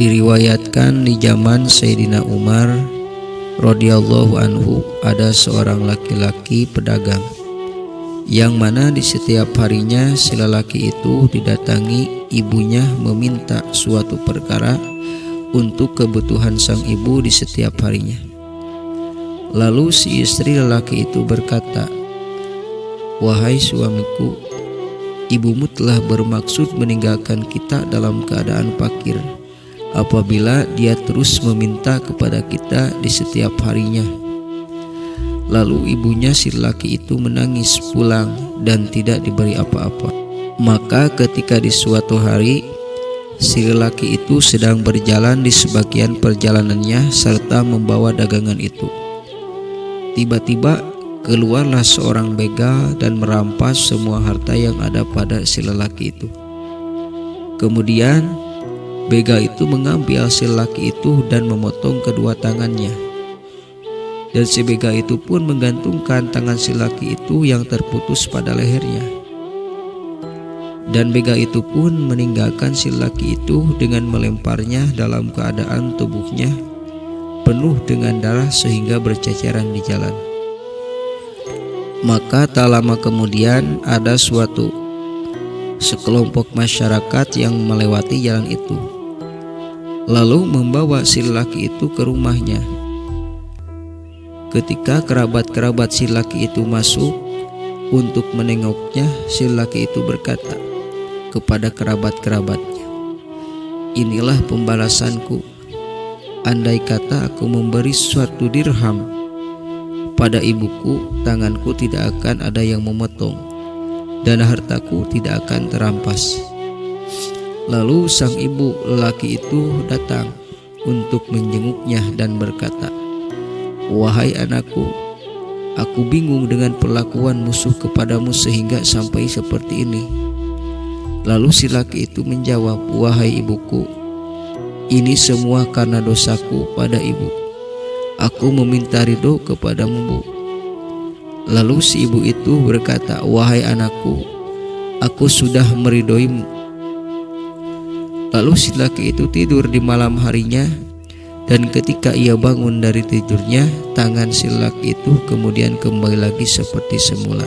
Diriwayatkan di zaman Sayyidina Umar radhiyallahu anhu ada seorang laki-laki pedagang yang mana di setiap harinya si lelaki itu didatangi ibunya meminta suatu perkara untuk kebutuhan sang ibu di setiap harinya. Lalu si istri lelaki itu berkata, "Wahai suamiku, ibumu telah bermaksud meninggalkan kita dalam keadaan fakir apabila dia terus meminta kepada kita di setiap harinya." Lalu ibunya si lelaki itu menangis pulang dan tidak diberi apa-apa. Maka ketika di suatu hari si lelaki itu sedang berjalan di sebagian perjalanannya serta membawa dagangan itu, tiba-tiba keluarlah seorang begal dan merampas semua harta yang ada pada si lelaki itu. Kemudian begal itu mengambil si lelaki itu dan memotong kedua tangannya. Dan si begal itu pun menggantungkan tangan si lelaki itu yang terputus pada lehernya. Dan begal itu pun meninggalkan si lelaki itu dengan melemparnya dalam keadaan tubuhnya penuh dengan darah sehingga berceceran di jalan. Maka tak lama kemudian ada sekelompok masyarakat yang melewati jalan itu, lalu membawa si lelaki itu ke rumahnya. Ketika kerabat-kerabat si lelaki itu masuk untuk menengoknya, si lelaki itu berkata kepada kerabat-kerabatnya, "Inilah pembalasanku. Andai kata aku memberi suatu dirham pada ibuku, tanganku tidak akan ada yang memotong dan hartaku tidak akan terampas." Lalu sang ibu lelaki itu datang untuk menjenguknya dan berkata, "Wahai anakku, aku bingung dengan perlakuan musuh kepadamu sehingga sampai seperti ini." Lalu si laki itu menjawab, "Wahai ibuku, ini semua karena dosaku pada ibu. Aku meminta ridho kepadamu, Bu." Lalu si ibu itu berkata, "Wahai anakku, aku sudah meridhoimu." Lalu si laki itu tidur di malam harinya, dan ketika ia bangun dari tidurnya, tangan si laki itu kemudian kembali lagi seperti semula.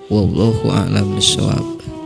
Wallahu a'lam bishawab.